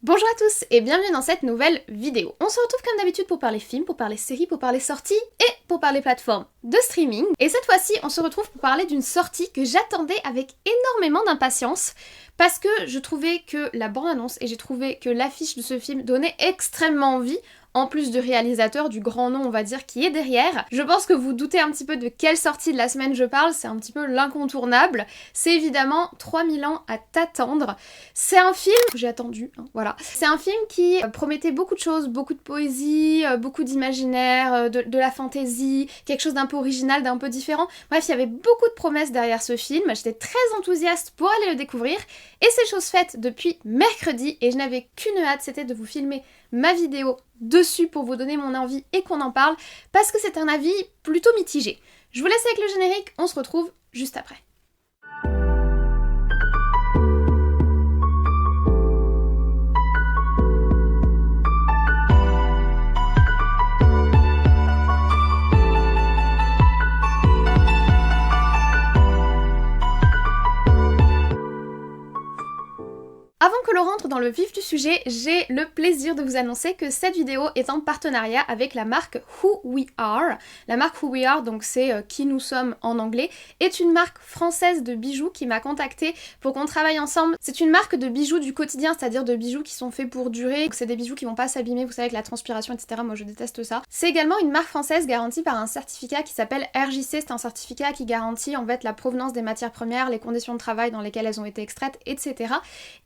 Bonjour à tous et bienvenue dans cette nouvelle vidéo. On se retrouve comme d'habitude pour parler films, pour parler séries, pour parler sorties et pour parler plateformes de streaming. Et cette fois-ci, on se retrouve pour parler d'une sortie que j'attendais avec énormément d'impatience parce que je trouvais que la bande-annonce et j'ai trouvé que l'affiche de ce film donnait extrêmement envie. En plus du réalisateur, du grand nom on va dire qui est derrière. Je pense que vous doutez un petit peu de quelle sortie de la semaine je parle, c'est un petit peu l'incontournable. C'est évidemment 3000 ans à t'attendre. C'est un film que j'ai attendu, hein, voilà. C'est un film qui promettait beaucoup de choses, beaucoup de poésie, beaucoup d'imaginaire, de la fantaisie, quelque chose d'un peu original, d'un peu différent. Bref, il y avait beaucoup de promesses derrière ce film, j'étais très enthousiaste pour aller le découvrir. Et c'est chose faite depuis mercredi et je n'avais qu'une hâte, c'était de vous filmer ma vidéo dessus pour vous donner mon envie et qu'on en parle parce que c'est un avis plutôt mitigé. Je vous laisse avec le générique, on se retrouve juste après. Avant que l'on rentre dans le vif du sujet, j'ai le plaisir de vous annoncer que cette vidéo est en partenariat avec la marque Who We Are. La marque Who We Are, donc c'est qui nous sommes en anglais, est une marque française de bijoux qui m'a contactée pour qu'on travaille ensemble. C'est une marque de bijoux du quotidien, c'est-à-dire de bijoux qui sont faits pour durer. Donc c'est des bijoux qui vont pas s'abîmer, vous savez, avec la transpiration, etc. Moi je déteste ça. C'est également une marque française garantie par un certificat qui s'appelle RJC. C'est un certificat qui garantit en fait la provenance des matières premières, les conditions de travail dans lesquelles elles ont été extraites, etc.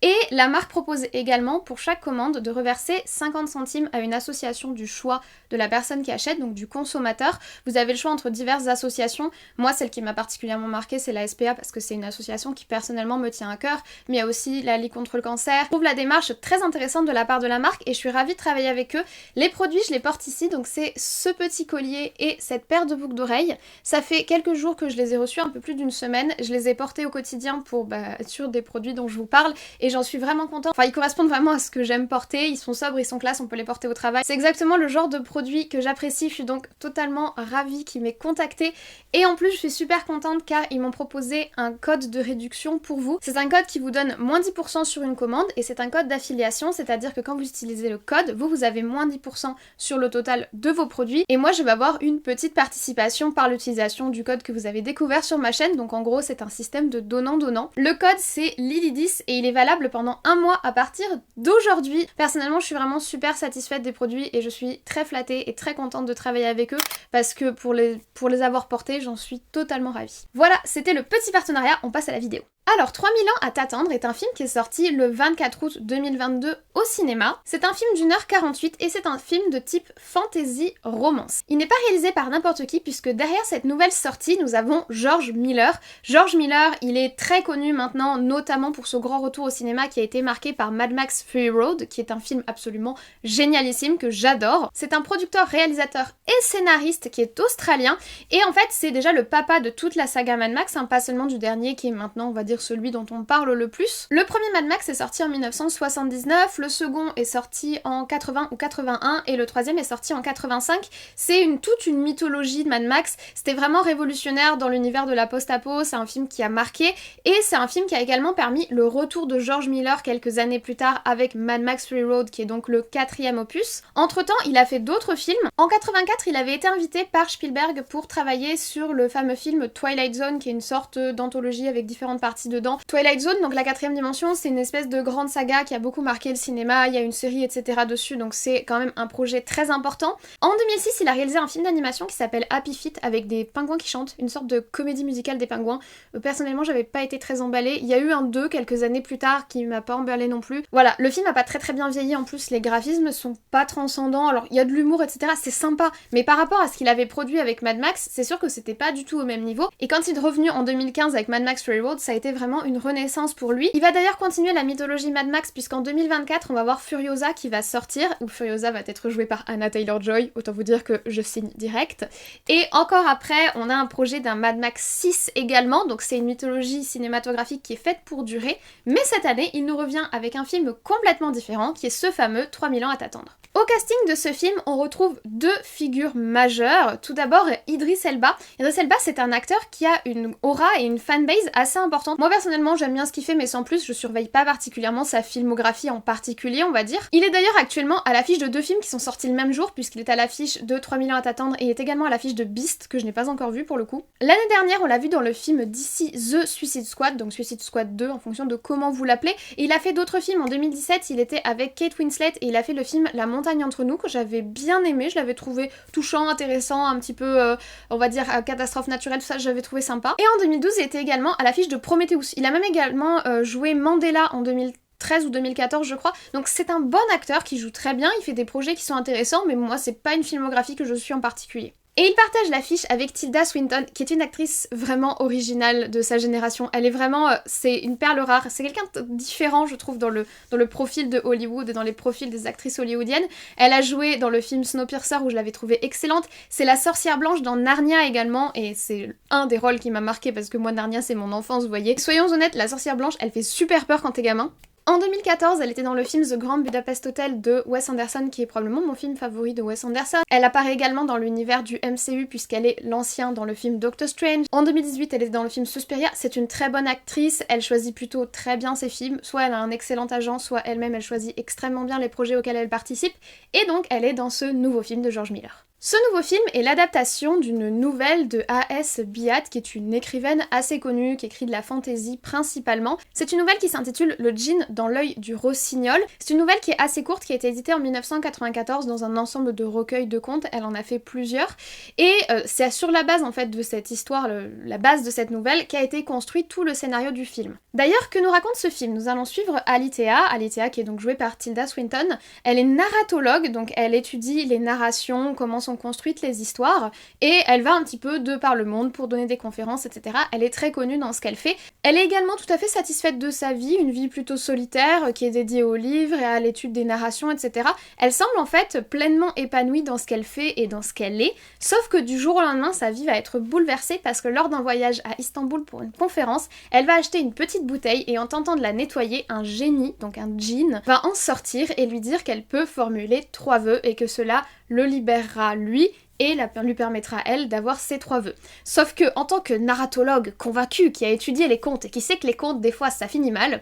Et la marque propose également pour chaque commande de reverser 50 centimes à une association du choix de la personne qui achète, donc du consommateur. Vous avez le choix entre diverses associations. Moi, celle qui m'a particulièrement marquée, c'est la SPA parce que c'est une association qui personnellement me tient à cœur, mais il y a aussi la Ligue contre le cancer. Je trouve la démarche très intéressante de la part de la marque et je suis ravie de travailler avec eux. Les produits, je les porte ici, donc c'est ce petit collier et cette paire de boucles d'oreilles. Ça fait quelques jours que je les ai reçus, un peu plus d'une semaine. Je les ai portés au quotidien pour être sûre des produits dont je vous parle et j'en suis vraiment contente. Enfin, ils correspondent vraiment à ce que j'aime porter, ils sont sobres, ils sont classe, on peut les porter au travail. C'est exactement le genre de produit que j'apprécie, je suis donc totalement ravie qu'ils m'aient contactée. Et en plus, je suis super contente car ils m'ont proposé un code de réduction pour vous. C'est un code qui vous donne moins 10% sur une commande et c'est un code d'affiliation, c'est-à-dire que quand vous utilisez le code, vous avez moins 10% sur le total de vos produits. Et moi, je vais avoir une petite participation par l'utilisation du code que vous avez découvert sur ma chaîne. Donc en gros, c'est un système de donnant-donnant. Le code, c'est Lily10 et il est valable pendant un mois à partir d'aujourd'hui. Personnellement, je suis vraiment super satisfaite des produits et je suis très flattée et très contente de travailler avec eux parce que pour les avoir portés, j'en suis totalement ravie. Voilà, c'était le petit partenariat, on passe à la vidéo. Alors, 3000 ans à t'attendre est un film qui est sorti le 24 août 2022 au cinéma. C'est un film d'1h48 et c'est un film de type fantasy romance. Il n'est pas réalisé par n'importe qui puisque derrière cette nouvelle sortie, nous avons George Miller. George Miller, il est très connu maintenant, notamment pour ce grand retour au cinéma qui a été marqué par Mad Max Fury Road, qui est un film absolument génialissime que j'adore. C'est un producteur, réalisateur et scénariste qui est australien et en fait, c'est déjà le papa de toute la saga Mad Max, hein, pas seulement du dernier qui est maintenant, on va dire, celui dont on parle le plus. Le premier Mad Max est sorti en 1979, le second est sorti en 80 ou 81 et le troisième est sorti en 85. C'est toute une mythologie de Mad Max, c'était vraiment révolutionnaire dans l'univers de la post-apo, c'est un film qui a marqué et c'est un film qui a également permis le retour de George Miller quelques années plus tard avec Mad Max Fury Road qui est donc le 4e opus. Entre temps, il a fait d'autres films. En 84, il avait été invité par Spielberg pour travailler sur le fameux film Twilight Zone qui est une sorte d'anthologie avec différentes parties dedans. Twilight Zone, donc la 4e dimension, c'est une espèce de grande saga qui a beaucoup marqué le cinéma, il y a une série etc. dessus, donc c'est quand même un projet très important. En 2006, il a réalisé un film d'animation qui s'appelle Happy Feet avec des pingouins qui chantent, une sorte de comédie musicale des pingouins. Personnellement, j'avais pas été très emballée. Il y a eu un 2 quelques années plus tard qui m'a pas emballée non plus. Voilà, le film a pas très bien vieilli, en plus les graphismes sont pas transcendants, alors il y a de l'humour etc. c'est sympa, mais par rapport à ce qu'il avait produit avec Mad Max, c'est sûr que c'était pas du tout au même niveau. Et quand il est revenu en 2015 avec Mad Max Fury Road, ça a été vraiment une renaissance pour lui. Il va d'ailleurs continuer la mythologie Mad Max puisqu'en 2024 on va voir Furiosa qui va sortir, où Furiosa va être jouée par Anna Taylor-Joy, autant vous dire que je signe direct. Et encore après, on a un projet d'un Mad Max 6 également, donc c'est une mythologie cinématographique qui est faite pour durer, mais cette année il nous revient avec un film complètement différent qui est ce fameux 3000 ans à t'attendre. Au casting de ce film, on retrouve deux figures majeures. Tout d'abord, Idris Elba. Idris Elba, c'est un acteur qui a une aura et une fanbase assez importante. Moi personnellement, j'aime bien ce qu'il fait, mais sans plus, je surveille pas particulièrement sa filmographie en particulier, on va dire. Il est d'ailleurs actuellement à l'affiche de deux films qui sont sortis le même jour, puisqu'il est à l'affiche de 3000 ans à t'attendre et est également à l'affiche de Beast, que je n'ai pas encore vu pour le coup. L'année dernière, on l'a vu dans le film d'ici The Suicide Squad, donc Suicide Squad 2 en fonction de comment vous l'appelez. Et il a fait d'autres films. En 2017, il était avec Kate Winslet et il a fait le film La Montagne entre nous, que j'avais bien aimé, je l'avais trouvé touchant, intéressant, un petit peu, on va dire, catastrophe naturelle, tout ça, j'avais trouvé sympa. Et en 2012, il était également à l'affiche de Prometheus. Il a même également joué Mandela en 2013 ou 2014 je crois, donc c'est un bon acteur qui joue très bien, il fait des projets qui sont intéressants, mais moi c'est pas une filmographie que je suis en particulier. Et il partage l'affiche avec Tilda Swinton, qui est une actrice vraiment originale de sa génération. Elle est vraiment, c'est une perle rare, c'est quelqu'un de différent je trouve dans le profil de Hollywood et dans les profils des actrices hollywoodiennes. Elle a joué dans le film Snowpiercer où je l'avais trouvée excellente, c'est la sorcière blanche dans Narnia également, et c'est un des rôles qui m'a marqué parce que moi Narnia c'est mon enfance, vous voyez. Soyons honnêtes, la sorcière blanche elle fait super peur quand t'es gamin. En 2014, elle était dans le film The Grand Budapest Hotel de Wes Anderson, qui est probablement mon film favori de Wes Anderson. Elle apparaît également dans l'univers du MCU puisqu'elle est l'ancien dans le film Doctor Strange. En 2018, elle est dans le film Suspiria. C'est une très bonne actrice, elle choisit plutôt très bien ses films. Soit elle a un excellent agent, soit elle-même elle choisit extrêmement bien les projets auxquels elle participe. Et donc elle est dans ce nouveau film de George Miller. Ce nouveau film est l'adaptation d'une nouvelle de A.S. Byatt, qui est une écrivaine assez connue, qui écrit de la fantasy principalement. C'est une nouvelle qui s'intitule Le djinn dans l'œil du rossignol. C'est une nouvelle qui est assez courte, qui a été éditée en 1994 dans un ensemble de recueils de contes, elle en a fait plusieurs, et c'est sur la base en fait de cette histoire, la base de cette nouvelle, qu'a été construit tout le scénario du film. D'ailleurs, que nous raconte ce film? Nous allons suivre Alitea qui est donc jouée par Tilda Swinton. Elle est narratologue, donc elle étudie les narrations, comment sont construites les histoires, et elle va un petit peu de par le monde pour donner des conférences, etc. Elle est très connue dans ce qu'elle fait. Elle est également tout à fait satisfaite de sa vie, une vie plutôt solitaire, qui est dédiée aux livres et à l'étude des narrations, etc. Elle semble en fait pleinement épanouie dans ce qu'elle fait et dans ce qu'elle est, sauf que du jour au lendemain, sa vie va être bouleversée parce que lors d'un voyage à Istanbul pour une conférence, elle va acheter une petite bouteille et en tentant de la nettoyer, un génie, donc un djinn, va en sortir et lui dire qu'elle peut formuler 3 vœux et que cela le libérera lui et lui permettra à elle d'avoir ses 3 vœux. Sauf que, en tant que narratologue convaincue, qui a étudié les contes et qui sait que les contes, des fois, ça finit mal,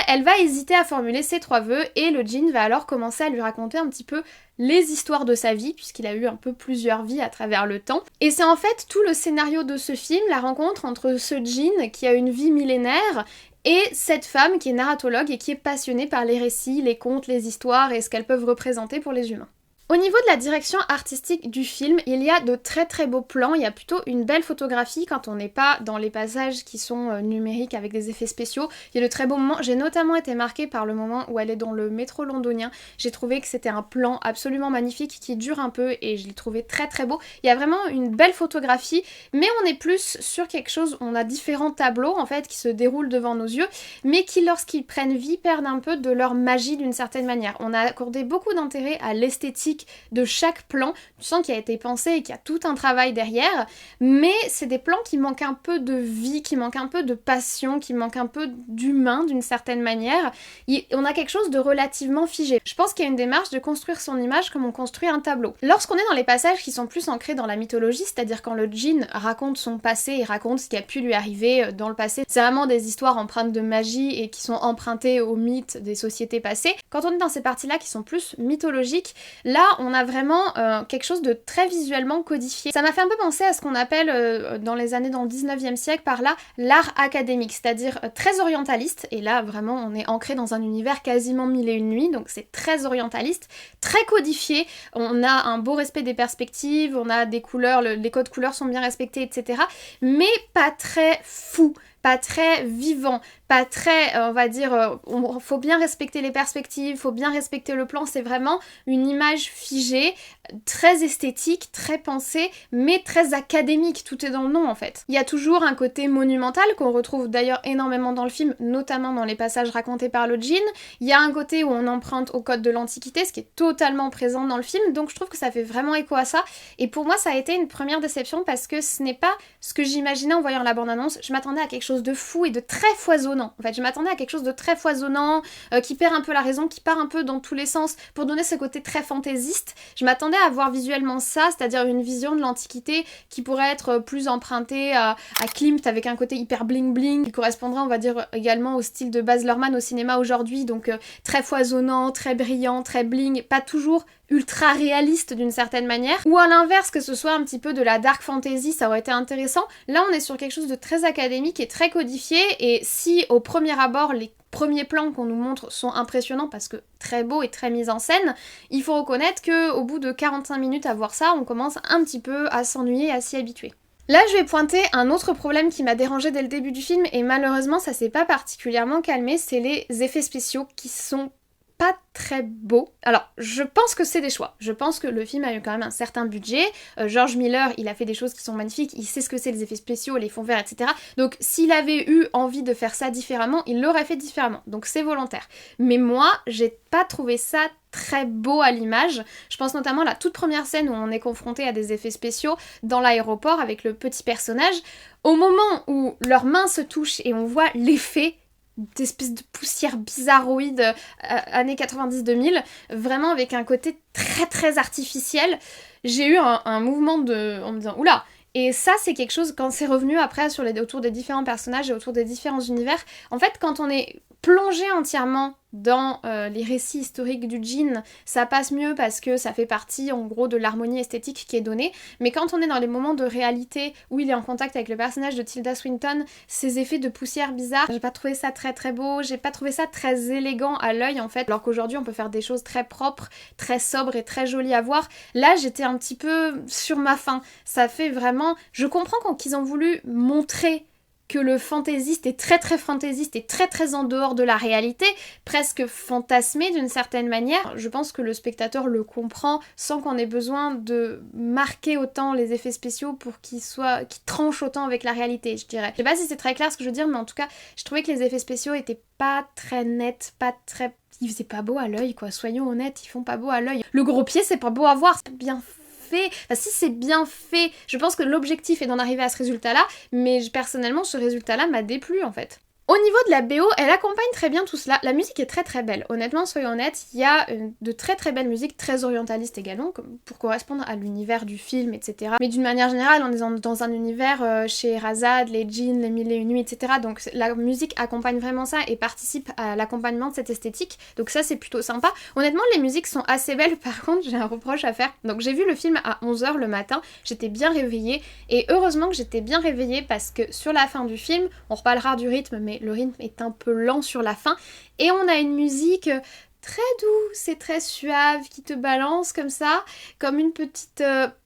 elle va hésiter à formuler ses 3 vœux et le djinn va alors commencer à lui raconter un petit peu les histoires de sa vie, puisqu'il a eu un peu plusieurs vies à travers le temps. Et c'est en fait tout le scénario de ce film, la rencontre entre ce djinn qui a une vie millénaire et cette femme qui est narratologue et qui est passionnée par les récits, les contes, les histoires et ce qu'elles peuvent représenter pour les humains. Au niveau de la direction artistique du film, il y a de très très beaux plans, il y a plutôt une belle photographie quand on n'est pas dans les passages qui sont numériques avec des effets spéciaux. Il y a de très beaux moments, j'ai notamment été marquée par le moment où elle est dans le métro londonien. J'ai trouvé que c'était un plan absolument magnifique qui dure un peu et je l'ai trouvé très très beau. Il y a vraiment une belle photographie, mais on est plus sur quelque chose, on a différents tableaux en fait qui se déroulent devant nos yeux, mais qui lorsqu'ils prennent vie perdent un peu de leur magie d'une certaine manière. On a accordé beaucoup d'intérêt à l'esthétique de chaque plan, tu sens qu'il a été pensé et qu'il y a tout un travail derrière, mais c'est des plans qui manquent un peu de vie, qui manquent un peu de passion, qui manquent un peu d'humain d'une certaine manière. On a quelque chose de relativement figé. Je pense qu'il y a une démarche de construire son image comme on construit un tableau. Lorsqu'on est dans les passages qui sont plus ancrés dans la mythologie, c'est-à-dire quand le djinn raconte son passé et raconte ce qui a pu lui arriver dans le passé, c'est vraiment des histoires empreintes de magie et qui sont empruntées aux mythes des sociétés passées. Quand on est dans ces parties-là qui sont plus mythologiques, là on a vraiment quelque chose de très visuellement codifié. Ça m'a fait un peu penser à ce qu'on appelle dans les années dans le 19e siècle par là l'art académique, c'est-à-dire très orientaliste, et là vraiment on est ancré dans un univers quasiment 1001 nuits, donc c'est très orientaliste, très codifié, on a un beau respect des perspectives, on a des couleurs, les codes couleurs sont bien respectés, etc. Mais pas très fou, pas très vivant, pas très, on va dire, faut bien respecter les perspectives, faut bien respecter le plan, c'est vraiment une image figée, très esthétique, très pensée, mais très académique, tout est dans le nom en fait. Il y a toujours un côté monumental qu'on retrouve d'ailleurs énormément dans le film, notamment dans les passages racontés par le djinn. Il y a un côté où on emprunte au code de l'Antiquité, ce qui est totalement présent dans le film, donc je trouve que ça fait vraiment écho à ça, et pour moi ça a été une première déception parce que ce n'est pas ce que j'imaginais en voyant la bande-annonce, je m'attendais à quelque chose chose de fou et de très foisonnant. En fait, je m'attendais à quelque chose de très foisonnant, qui perd un peu la raison, qui part un peu dans tous les sens, pour donner ce côté très fantaisiste. Je m'attendais à voir visuellement ça, c'est-à-dire une vision de l'Antiquité qui pourrait être plus empruntée à Klimt, avec un côté hyper bling bling, qui correspondrait, on va dire, également au style de Baz Luhrmann au cinéma aujourd'hui, donc très foisonnant, très brillant, très bling, pas toujours ultra réaliste d'une certaine manière, ou à l'inverse que ce soit un petit peu de la dark fantasy, ça aurait été intéressant. Là on est sur quelque chose de très académique et très codifié, et si au premier abord les premiers plans qu'on nous montre sont impressionnants parce que très beaux et très mis en scène, il faut reconnaître qu'au bout de 45 minutes à voir ça, on commence un petit peu à s'ennuyer et à s'y habituer. Là, je vais pointer un autre problème qui m'a dérangé dès le début du film, et malheureusement ça s'est pas particulièrement calmé, c'est les effets spéciaux qui sont pas très beau. Alors, je pense que c'est des choix. Je pense que le film a eu quand même un certain budget. George Miller, il a fait des choses qui sont magnifiques, il sait ce que c'est les effets spéciaux, les fonds verts, etc. Donc, s'il avait eu envie de faire ça différemment, il l'aurait fait différemment. Donc, c'est volontaire. Mais moi, j'ai pas trouvé ça très beau à l'image. Je pense notamment à la toute première scène où on est confronté à des effets spéciaux dans l'aéroport avec le petit personnage. Au moment où leurs mains se touchent et on voit l'effet d'espèces de poussière bizarroïde années 90-2000, vraiment avec un côté très très artificiel, j'ai eu un mouvement en me disant oula. Et ça, c'est quelque chose, quand c'est revenu après autour des différents personnages et autour des différents univers, en fait, quand on est plongé entièrement dans les récits historiques du djinn, ça passe mieux parce que ça fait partie en gros de l'harmonie esthétique qui est donnée, mais quand on est dans les moments de réalité où il est en contact avec le personnage de Tilda Swinton, ces effets de poussière bizarre, j'ai pas trouvé ça très très beau, j'ai pas trouvé ça très élégant à l'œil en fait, alors qu'aujourd'hui on peut faire des choses très propres, très sobres et très jolies à voir. Là j'étais un petit peu sur ma faim, ça fait vraiment... Je comprends qu'ils ont voulu montrer que le fantaisiste est très très fantaisiste et très très en dehors de la réalité, presque fantasmé d'une certaine manière. Je pense que le spectateur le comprend sans qu'on ait besoin de marquer autant les effets spéciaux pour qu'ils tranchent autant avec la réalité, je dirais. Je sais pas si c'est très clair ce que je veux dire, mais en tout cas, je trouvais que les effets spéciaux étaient pas très nets, ils faisaient pas beau à l'œil quoi, soyons honnêtes, ils font pas beau à l'œil. Le gros pied c'est pas beau à voir, c'est bien fait. Enfin, si c'est bien fait, je pense que l'objectif est d'en arriver à ce résultat-là, mais personnellement, ce résultat-là m'a déplu en fait. Au niveau de la BO, elle accompagne très bien tout cela. La musique est très très belle. Honnêtement, soyons honnêtes, il y a de très très belles musiques, très orientalistes également, pour correspondre à l'univers du film, etc. Mais d'une manière générale, on est dans un univers chez Razad, les djinns, les mille et une nuits, etc. Donc la musique accompagne vraiment ça et participe à l'accompagnement de cette esthétique. Donc ça, c'est plutôt sympa. Honnêtement, les musiques sont assez belles. Par contre, j'ai un reproche à faire. Donc j'ai vu le film à 11h le matin, j'étais bien réveillée. Et heureusement que j'étais bien réveillée parce que sur la fin du film, on reparlera du rythme, mais le rythme est un peu lent sur la fin et on a une musique très douce et très suave qui te balance comme ça, comme une petite...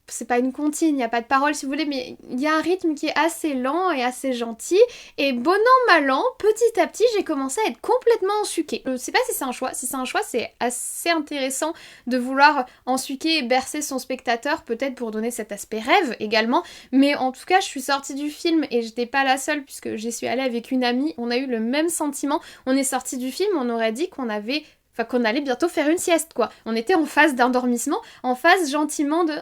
c'est pas une comptine, il n'y a pas de paroles si vous voulez, mais il y a un rythme qui est assez lent et assez gentil, et bon an mal an, petit à petit j'ai commencé à être complètement ensuquée. Je sais pas si c'est un choix, c'est assez intéressant de vouloir ensuquer et bercer son spectateur, peut-être pour donner cet aspect rêve également, mais en tout cas je suis sortie du film et j'étais pas la seule puisque j'y suis allée avec une amie, on a eu le même sentiment, on est sorti du film, on aurait dit qu'on allait bientôt faire une sieste quoi. On était en phase d'endormissement, en phase gentiment de...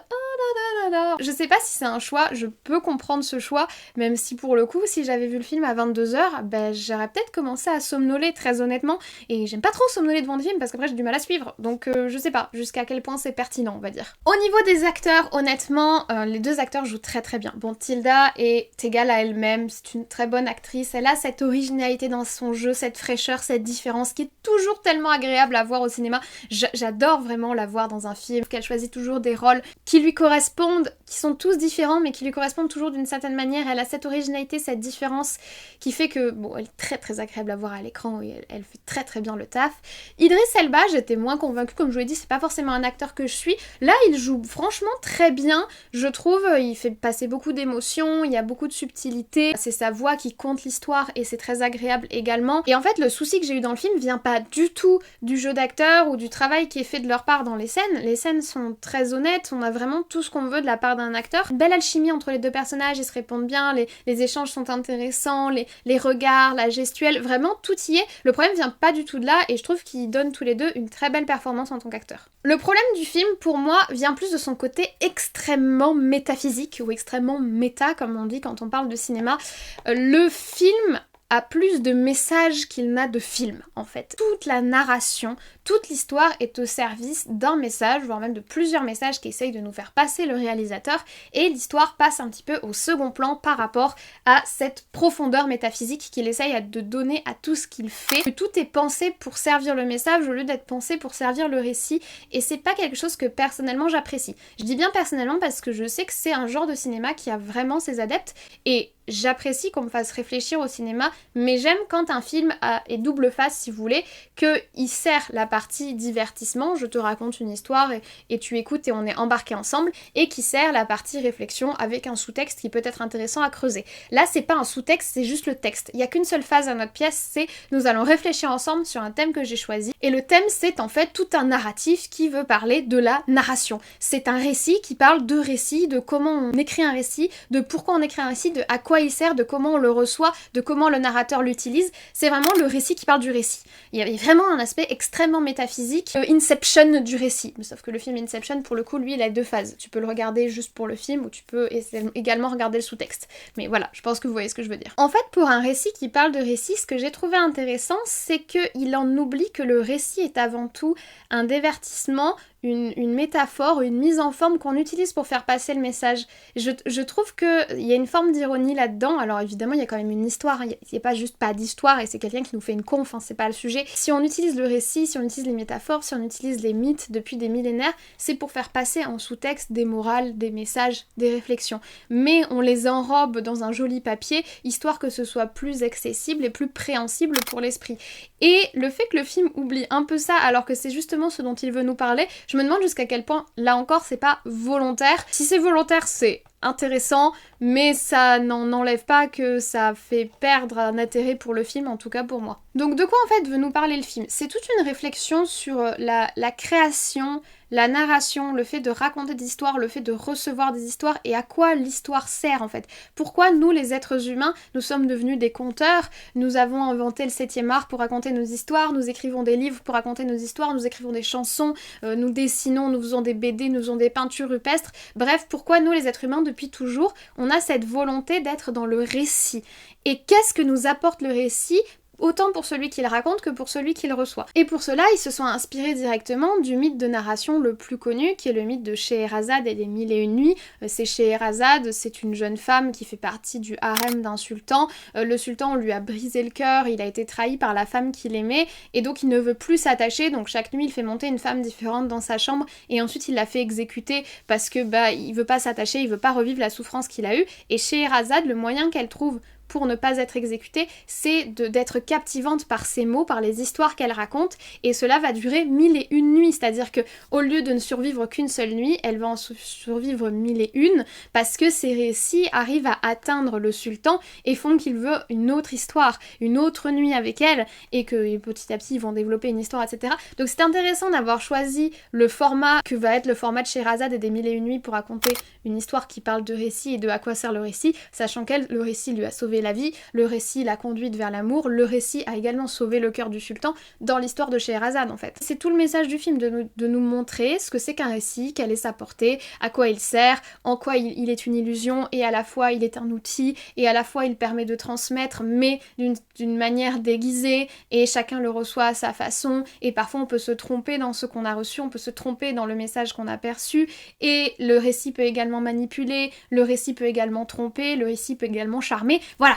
Je sais pas si c'est un choix, je peux comprendre ce choix, même si pour le coup, si j'avais vu le film à 22h, ben j'aurais peut-être commencé à somnoler très honnêtement, et j'aime pas trop somnoler devant des films parce qu'après j'ai du mal à suivre, donc je sais pas jusqu'à quel point c'est pertinent on va dire. Au niveau des acteurs, honnêtement, les deux acteurs jouent très très bien. Bon, Tilda est égale à elle-même, c'est une très bonne actrice, elle a cette originalité dans son jeu, cette fraîcheur, cette différence qui est toujours tellement agréable à voir au cinéma. J'adore vraiment la voir dans un film, qu'elle choisit toujours des rôles qui lui correspondent, qui sont tous différents mais qui lui correspondent toujours d'une certaine manière. Elle a cette originalité, cette différence qui fait que, bon, elle est très très agréable à voir à l'écran et elle fait très très bien le taf. Idriss Elba, j'étais moins convaincue, comme je vous l'ai dit, c'est pas forcément un acteur que je suis. Là, il joue franchement très bien, je trouve, il fait passer beaucoup d'émotions, il y a beaucoup de subtilité, c'est sa voix qui compte l'histoire et c'est très agréable également. Et en fait, le souci que j'ai eu dans le film vient pas du tout du jeu d'acteur ou du travail qui est fait de leur part dans les scènes. Les scènes sont très honnêtes, on a vraiment tout tout ce qu'on veut de la part d'un acteur. Une belle alchimie entre les deux personnages, ils se répondent bien, les échanges sont intéressants, les regards, la gestuelle, vraiment tout y est. Le problème vient pas du tout de là et je trouve qu'ils donnent tous les deux une très belle performance en tant qu'acteurs. Le problème du film, pour moi, vient plus de son côté extrêmement métaphysique ou extrêmement méta, comme on dit quand on parle de cinéma. Le film a plus de messages qu'il n'a de films, en fait. Toute la narration, toute l'histoire est au service d'un message, voire même de plusieurs messages qui essayent de nous faire passer le réalisateur, et l'histoire passe un petit peu au second plan par rapport à cette profondeur métaphysique qu'il essaye de donner à tout ce qu'il fait. Que tout est pensé pour servir le message au lieu d'être pensé pour servir le récit, et c'est pas quelque chose que personnellement j'apprécie. Je dis bien personnellement parce que je sais que c'est un genre de cinéma qui a vraiment ses adeptes, et j'apprécie qu'on me fasse réfléchir au cinéma, mais j'aime quand un film est double face, si vous voulez, qu'il sert la partie divertissement, je te raconte une histoire et tu écoutes et on est embarqués ensemble, et qui sert la partie réflexion avec un sous-texte qui peut être intéressant à creuser. Là, c'est pas un sous-texte, c'est juste le texte. Il y a qu'une seule phase à notre pièce, c'est nous allons réfléchir ensemble sur un thème que j'ai choisi, et le thème, c'est en fait tout un narratif qui veut parler de la narration. C'est un récit qui parle de récit, de comment on écrit un récit, de pourquoi on écrit un récit, de à quoi il sert, de comment on le reçoit, de comment le narrateur l'utilise. C'est vraiment le récit qui parle du récit. Il y a vraiment un aspect extrêmement métaphysique, Inception du récit. Sauf que le film Inception, pour le coup, lui, il a deux phases. Tu peux le regarder juste pour le film ou tu peux également regarder le sous-texte. Mais voilà, je pense que vous voyez ce que je veux dire. En fait, pour un récit qui parle de récit, ce que j'ai trouvé intéressant, c'est qu'il en oublie que le récit est avant tout un divertissement, une métaphore, une mise en forme qu'on utilise pour faire passer le message. Je trouve qu'il y a une forme d'ironie là-dedans. Alors évidemment, il y a quand même une histoire, il n'y a pas juste pas d'histoire et c'est quelqu'un qui nous fait une conf, c'est pas le sujet. Si on utilise le récit, si on utilise les métaphores, si on utilise les mythes depuis des millénaires, c'est pour faire passer en sous-texte des morales, des messages, des réflexions. Mais on les enrobe dans un joli papier, histoire que ce soit plus accessible et plus préhensible pour l'esprit. Et le fait que le film oublie un peu ça, alors que c'est justement ce dont il veut nous parler, je me demande jusqu'à quel point, là encore, c'est pas volontaire. Si c'est volontaire, c'est intéressant, mais ça n'en enlève pas que ça fait perdre un intérêt pour le film, en tout cas pour moi. Donc de quoi en fait veut nous parler le film? C'est toute une réflexion sur la création, la narration, le fait de raconter des histoires, le fait de recevoir des histoires et à quoi l'histoire sert en fait. Pourquoi nous les êtres humains, nous sommes devenus des conteurs, nous avons inventé le 7e art pour raconter nos histoires, nous écrivons des livres pour raconter nos histoires, nous écrivons des chansons, nous dessinons, nous faisons des BD, nous faisons des peintures rupestres, bref, pourquoi nous les êtres humains depuis toujours, on a cette volonté d'être dans le récit. Et qu'est-ce que nous apporte le récit ? Autant pour celui qui le raconte que pour celui qui le reçoit. Et pour cela, ils se sont inspirés directement du mythe de narration le plus connu, qui est le mythe de Scheherazade et des 1001 nuits. C'est Scheherazade, c'est une jeune femme qui fait partie du harem d'un sultan. Le sultan lui a brisé le cœur, il a été trahi par la femme qu'il aimait, et donc il ne veut plus s'attacher, donc chaque nuit il fait monter une femme différente dans sa chambre, et ensuite il la fait exécuter parce que il veut pas s'attacher, il veut pas revivre la souffrance qu'il a eue, et Scheherazade, le moyen qu'elle trouve pour ne pas être exécutée, c'est d'être captivante par ses mots, par les histoires qu'elle raconte, et cela va durer 1001 nuits, c'est-à-dire que au lieu de ne survivre qu'une seule nuit, elle va en survivre 1001, parce que ces récits arrivent à atteindre le sultan et font qu'il veut une autre histoire, une autre nuit avec elle, et que petit à petit ils vont développer une histoire, etc. Donc c'est intéressant d'avoir choisi le format que va être le format de Scheherazade et des 1001 nuits pour raconter une histoire qui parle de récit et de à quoi sert le récit, sachant qu'elle, le récit lui a sauvé la vie, le récit l'a conduite vers l'amour, le récit a également sauvé le cœur du sultan dans l'histoire de Scheherazade en fait. C'est tout le message du film, de nous montrer ce que c'est qu'un récit, quelle est sa portée, à quoi il sert, en quoi il est une illusion et à la fois il est un outil et à la fois il permet de transmettre mais d'une manière déguisée et chacun le reçoit à sa façon et parfois on peut se tromper dans ce qu'on a reçu, on peut se tromper dans le message qu'on a perçu et le récit peut également manipuler, le récit peut également tromper, le récit peut également charmer, voilà.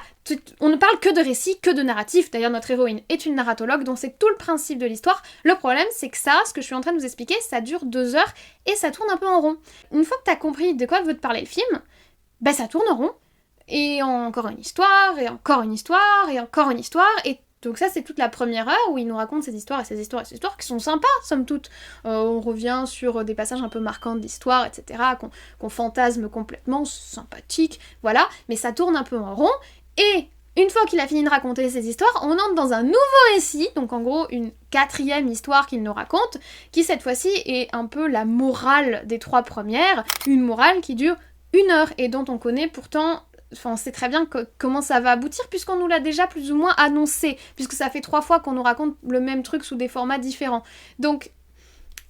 On ne parle que de récit, que de narratif. D'ailleurs, notre héroïne est une narratologue, donc c'est tout le principe de l'histoire. Le problème, c'est que ça, ce que je suis en train de vous expliquer, ça dure 2 heures et ça tourne un peu en rond. Une fois que t'as compris de quoi veut te parler le film, ça tourne en rond. Et encore une histoire, et encore une histoire, et encore une histoire, et donc ça, c'est toute la première heure où il nous raconte ces histoires et ces histoires et ces histoires qui sont sympas, somme toute. On revient sur des passages un peu marquants de l'histoire, etc., qu'on fantasme complètement, c'est sympathique, voilà. Mais ça tourne un peu en rond. Et Une fois qu'il a fini de raconter ses histoires, on entre dans un nouveau récit, donc en gros une 4e histoire qu'il nous raconte, qui cette fois-ci est un peu la morale des 3 premières, une morale qui dure 1 heure et dont on connaît pourtant... Enfin, on sait très bien comment ça va aboutir puisqu'on nous l'a déjà plus ou moins annoncé, puisque ça fait 3 fois qu'on nous raconte le même truc sous des formats différents. Donc,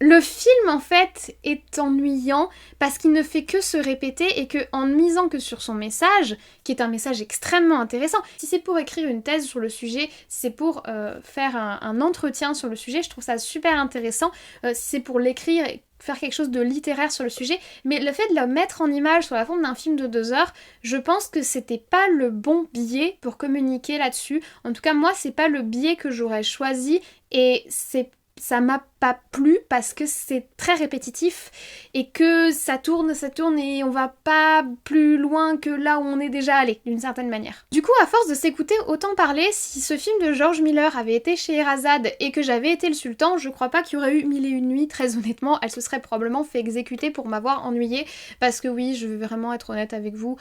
le film, en fait, est ennuyant parce qu'il ne fait que se répéter et qu'en ne misant que sur son message, qui est un message extrêmement intéressant, si c'est pour écrire une thèse sur le sujet, si c'est pour faire un entretien sur le sujet, je trouve ça super intéressant. Si c'est pour l'écrire et faire quelque chose de littéraire sur le sujet, mais le fait de le mettre en image sur la forme d'un film de 2 heures, je pense que c'était pas le bon biais pour communiquer là-dessus. En tout cas, moi, c'est pas le biais que j'aurais choisi et ça m'a pas plu parce que c'est très répétitif et que ça tourne et on va pas plus loin que là où on est déjà allé, d'une certaine manière. Du coup, à force de s'écouter autant parler, si ce film de George Miller avait été chez Sherazade et que j'avais été le sultan, je crois pas qu'il y aurait eu 1001 nuits, très honnêtement, elle se serait probablement fait exécuter pour m'avoir ennuyée, parce que oui, je vais vraiment être honnête avec vous,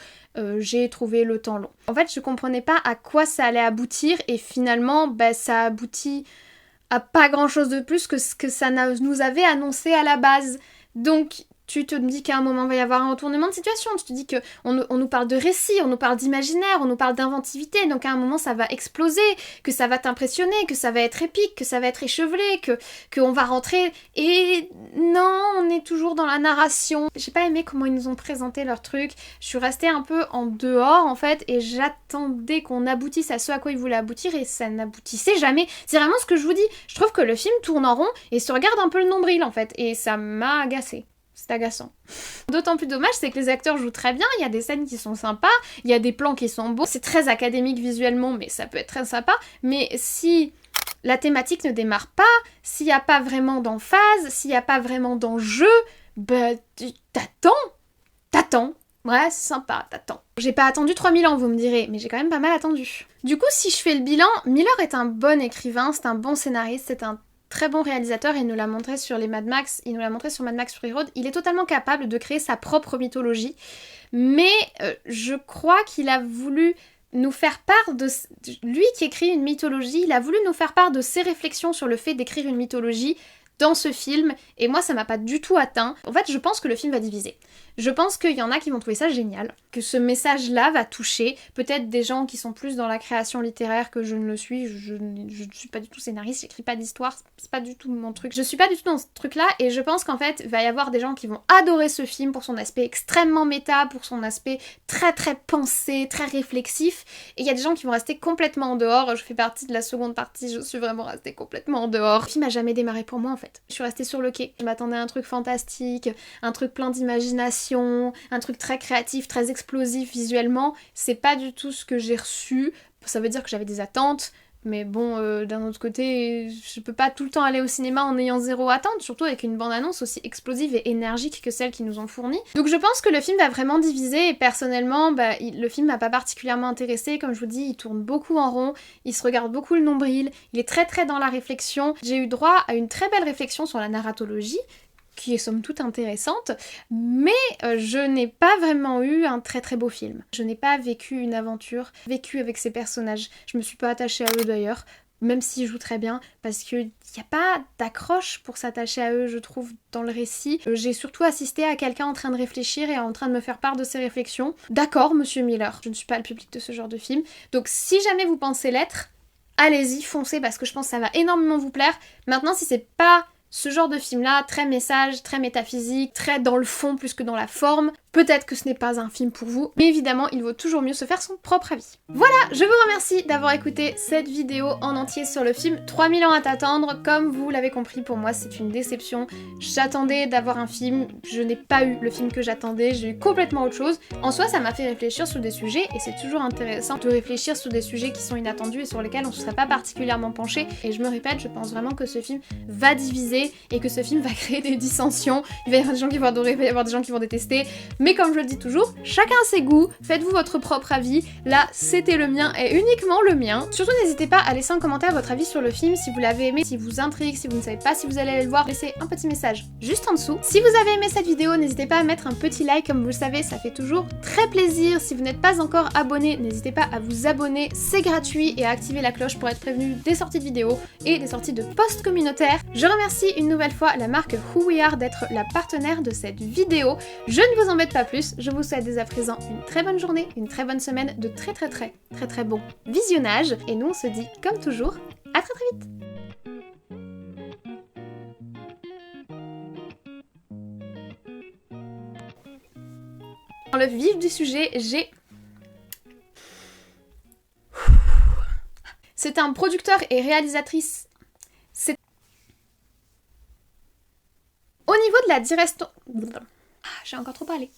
j'ai trouvé le temps long. En fait, je comprenais pas à quoi ça allait aboutir et finalement, ça aboutit à pas grand chose de plus que ce que ça nous avait annoncé à la base. Donc tu te dis qu'à un moment il va y avoir un retournement de situation, tu te dis qu'on nous parle de récit, on nous parle d'imaginaire, on nous parle d'inventivité, donc à un moment ça va exploser, que ça va t'impressionner, que ça va être épique, que ça va être échevelé, qu'on va rentrer, et non, on est toujours dans la narration. J'ai pas aimé comment ils nous ont présenté leur truc, je suis restée un peu en dehors en fait, et j'attendais qu'on aboutisse à ce à quoi ils voulaient aboutir, et ça n'aboutissait jamais. C'est vraiment ce que je vous dis, je trouve que le film tourne en rond et se regarde un peu le nombril en fait, et ça m'a agacée. C'est agaçant. D'autant plus dommage, c'est que les acteurs jouent très bien, il y a des scènes qui sont sympas, il y a des plans qui sont beaux, c'est très académique visuellement, mais ça peut être très sympa, mais si la thématique ne démarre pas, s'il n'y a pas vraiment d'emphase, s'il n'y a pas vraiment d'enjeu, t'attends. Ouais, c'est sympa, t'attends. J'ai pas attendu 3000 ans, vous me direz, mais j'ai quand même pas mal attendu. Du coup, si je fais le bilan, Miller est un bon écrivain, c'est un bon scénariste, c'est un très bon réalisateur, il nous l'a montré sur les Mad Max, il nous l'a montré sur Mad Max Fury Road, il est totalement capable de créer sa propre mythologie, mais je crois qu'il a voulu nous faire part de... Lui qui écrit une mythologie, il a voulu nous faire part de ses réflexions sur le fait d'écrire une mythologie dans ce film, et moi ça m'a pas du tout atteint. En fait, je pense que le film va diviser. Je pense qu'il y en a qui vont trouver ça génial, que ce message-là va toucher peut-être des gens qui sont plus dans la création littéraire que je ne le suis. Je ne suis pas du tout scénariste, j'écris pas d'histoire, c'est pas du tout mon truc. Je suis pas du tout dans ce truc-là, et je pense qu'en fait, il va y avoir des gens qui vont adorer ce film pour son aspect extrêmement méta, pour son aspect très très pensé, très réflexif, et il y a des gens qui vont rester complètement en dehors. Je fais partie de la seconde partie, je suis vraiment restée complètement en dehors. Le film a jamais démarré pour moi en fait. Je suis restée sur le quai. Je m'attendais à un truc fantastique, un truc plein d'imagination, un truc très créatif, très explosif visuellement. C'est pas du tout ce que j'ai reçu. Ça veut dire que j'avais des attentes, mais bon, d'un autre côté, je peux pas tout le temps aller au cinéma en ayant zéro attente, surtout avec une bande-annonce aussi explosive et énergique que celle qu'ils nous ont fournie. Donc je pense que le film va vraiment diviser, et personnellement, le film m'a pas particulièrement intéressée. Comme je vous dis, il tourne beaucoup en rond, il se regarde beaucoup le nombril, il est très très dans la réflexion. J'ai eu droit à une très belle réflexion sur la narratologie, qui est somme toute intéressante, mais je n'ai pas vraiment eu un très très beau film. Je n'ai pas vécu une aventure, vécu avec ces personnages. Je me suis pas attachée à eux d'ailleurs, même s'ils jouent très bien, parce qu'il n'y a pas d'accroche pour s'attacher à eux, je trouve, dans le récit. J'ai surtout assisté à quelqu'un en train de réfléchir et en train de me faire part de ses réflexions. D'accord, monsieur Miller, je ne suis pas le public de ce genre de film, donc si jamais vous pensez l'être, allez-y, foncez, parce que je pense que ça va énormément vous plaire. Maintenant, si c'est pas ce genre de film-là, très message, très métaphysique, très dans le fond plus que dans la forme, peut-être que ce n'est pas un film pour vous, mais évidemment, il vaut toujours mieux se faire son propre avis. Voilà, je vous remercie d'avoir écouté cette vidéo en entier sur le film 3000 ans à t'attendre. Comme vous l'avez compris, pour moi, c'est une déception. J'attendais d'avoir un film, je n'ai pas eu le film que j'attendais, j'ai eu complètement autre chose. En soi, ça m'a fait réfléchir sur des sujets, et c'est toujours intéressant de réfléchir sur des sujets qui sont inattendus et sur lesquels on ne se serait pas particulièrement penché. Et je me répète, je pense vraiment que ce film va diviser. adorer et que ce film va créer des dissensions. Il va y avoir des gens qui vont adorer, il va y avoir des gens qui vont détester. Mais comme je le dis toujours, chacun a ses goûts, faites-vous votre propre avis. Là, c'était le mien et uniquement le mien. Surtout, n'hésitez pas à laisser en commentaire votre avis sur le film, si vous l'avez aimé, si vous intrigue, si vous ne savez pas si vous allez aller le voir, laissez un petit message juste en dessous. Si vous avez aimé cette vidéo, n'hésitez pas à mettre un petit like, comme vous le savez, ça fait toujours très plaisir. Si vous n'êtes pas encore abonné, n'hésitez pas à vous abonner, c'est gratuit, et à activer la cloche pour être prévenu des sorties de vidéos et des sorties de posts communautaires. Je remercie une nouvelle fois la marque Who We Are d'être la partenaire de cette vidéo. Je ne vous embête pas plus, je vous souhaite dès à présent une très bonne journée, une très bonne semaine, de très bon visionnage, et nous on se dit comme toujours, à très vite. Dans le vif du sujet, c'est un producteur et réalisatrice. Au niveau de la direction... J'ai encore trop parlé.